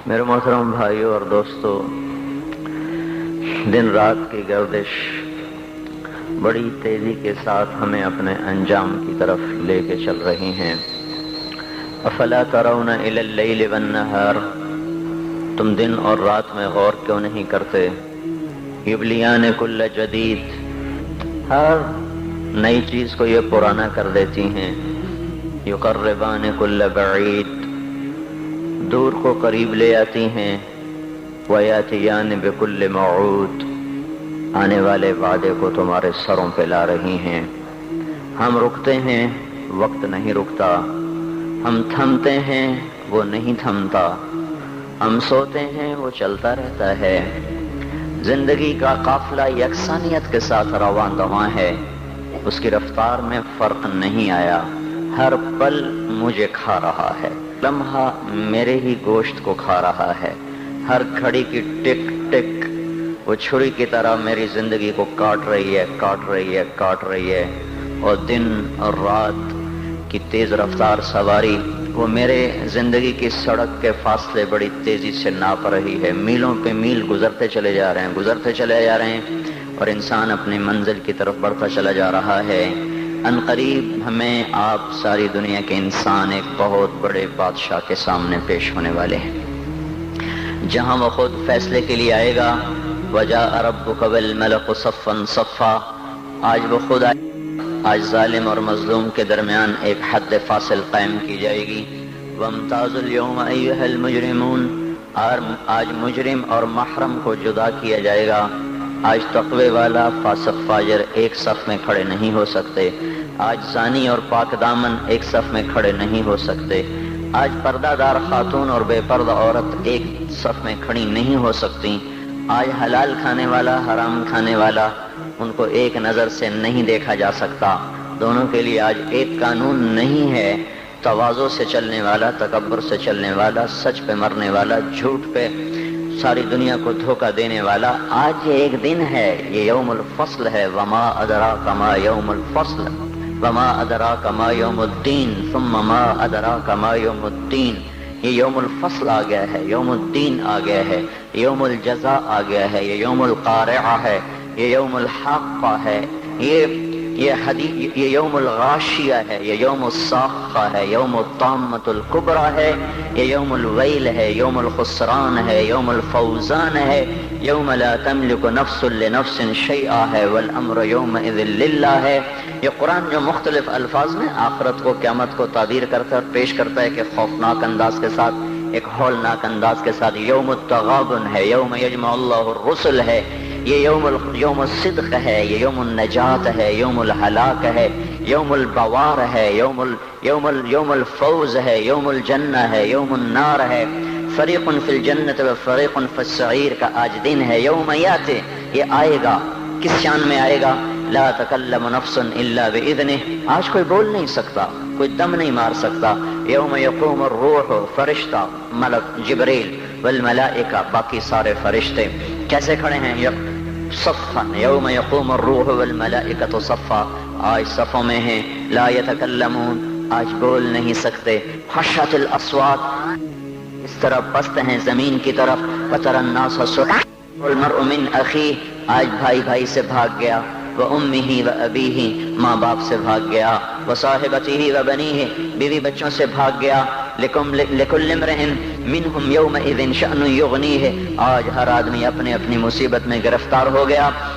میرے محترم بھائیوں اور دوستوں، دن رات کی گردش بڑی تیزی کے ساتھ ہمیں اپنے انجام کی طرف لے کے چل رہی ہیں۔ افلا ترون الی اللیل والنہار، تم دن اور رات میں غور کیوں نہیں کرتے؟ یبلیان کل جدید، ہر نئی چیز کو یہ پرانا کر دیتی ہیں۔ یقربان کل بعید، دور کو قریب لے آتی ہیں۔ ویاتیان بکل موعود، آنے والے وعدے کو تمہارے سروں پہ لا رہی ہیں۔ ہم رکتے ہیں، وقت نہیں رکتا۔ ہم تھمتے ہیں، وہ نہیں تھمتا۔ ہم سوتے ہیں، وہ چلتا رہتا ہے۔ زندگی کا قافلہ یکسانیت کے ساتھ رواں دواں ہے، اس کی رفتار میں فرق نہیں آیا۔ ہر پل مجھے کھا رہا ہے، لمحہ میرے ہی گوشت کو کھا رہا ہے۔ ہر گھڑی کی ٹک ٹک وہ چھری کی طرح میری زندگی کو کاٹ رہی ہے، کاٹ رہی ہے، کاٹ رہی ہے۔ اور دن اور رات کی تیز رفتار سواری وہ میرے زندگی کی سڑک کے فاصلے بڑی تیزی سے ناپ رہی ہے۔ میلوں پہ میل گزرتے چلے جا رہے ہیں، گزرتے چلے جا رہے ہیں، اور انسان اپنی منزل کی طرف بڑھتا چلا جا رہا ہے۔ ان قریب ہمیں آپ ساری دنیا کے انسان ایک بہت بڑے بادشاہ کے سامنے پیش ہونے والے ہیں، جہاں وہ خود فیصلے کے لیے آئے گا۔ وَجَاءَ رَبُّكَ وَالْمَلَكُ صَفًّا صَفًّا، آج وہ خود آئے گا۔ آج ظالم اور مظلوم کے درمیان ایک حد فاصل قائم کی جائے گی۔ وَامْتَازُوا الْيَوْمَ أَيُّهَا الْمُجْرِمُونَ، آج مجرم اور محرم کو جدا کیا جائے گا۔ آج تقوی والا فاسق فاجر ایک صف میں کھڑے نہیں ہو سکتے۔ آج زانی اور پاک دامن ایک صف میں کھڑے نہیں ہو سکتے۔ آج پردہ دار خاتون اور بے پردہ عورت ایک صف میں کھڑی نہیں ہو سکتی۔ آج حلال کھانے والا، حرام کھانے والا، ان کو ایک نظر سے نہیں دیکھا جا سکتا۔ دونوں کے لیے آج ایک قانون نہیں ہے۔ تواضع سے چلنے والا، تکبر سے چلنے والا، سچ پہ مرنے والا، جھوٹ پہ ساری دنیا کو دھوکہ دینے والا، آج یہ ایک دن ہے، یہ یوم الفصل ہے۔ وما ادراک ما یوم الفصل، وما ادراک ما یوم الدین، ثم ما ادراک ما یوم الدین۔ یہ یوم الفصل آ گیا ہے، یوم الدین آ گیا ہے، یوم الجزاء آ گیا ہے، یہ یوم القارعہ ہے، یہ یوم الحاقہ ہے، یہ یوم الغاشیہ ہے، یہ یوم الصاخہ ہے، یوم الطامۃ الکبریٰ ہے، یہ یوم الویل ہے، یوم الخسران ہے، یوم الفوزان ہے، یوم لا تملک نفس لنفس شیئا ہے، والامر یومئذ للہ ہے۔ یہ قرآن جو مختلف الفاظ میں آخرت کو، قیامت کو تعبیر کرتا ہے اور پیش کرتا ہے کہ خوفناک انداز کے ساتھ، ایک ہولناک انداز کے ساتھ، یوم التغابن ہے، یوم یجمع اللہ الرسل ہے، یہ یوم الصدق ہے، یہ یوم النجات ہے، یوم الہلاک ہے، یوم البوار ہے، یوم الفوز ہے، یوم الجنہ ہے، یوم النار ہے۔ فریق فی الجنت و فریق فی السعیر کا آج دن ہے۔ یوم یاتی، یہ آئے گا، کس شان میں آئے گا؟ لا تکلم نفس الا باذنہ، آج کوئی بول نہیں سکتا، کوئی دم نہیں مار سکتا۔ یوم یقوم الروح، فرشتہ، ملک جبریل، والملائکہ، باقی سارے فرشتے کیسے کھڑے ہیں؟ صفا، یوم یقوم الروح والملائکۃ صفا، آج صفوں میں ہیں۔ لا یتکلمون، آج بول نہیں سکتے۔ خشعت الاصوات، اس طرح پست ہیں زمین کی طرف۔ وتری الناس صرعا والمرء من اخیہ، آج بھائی بھائی سے بھاگ گیا۔ وامہ وابیہ، ماں باپ سے بھاگ گیا۔ وصاحبتہ وبنیہ، بیوی بچوں سے بھاگ گیا۔ لکل امرئ منہم یومئذ شأن یغنیہ، آج ہر آدمی اپنے اپنی مصیبت میں گرفتار ہو گیا۔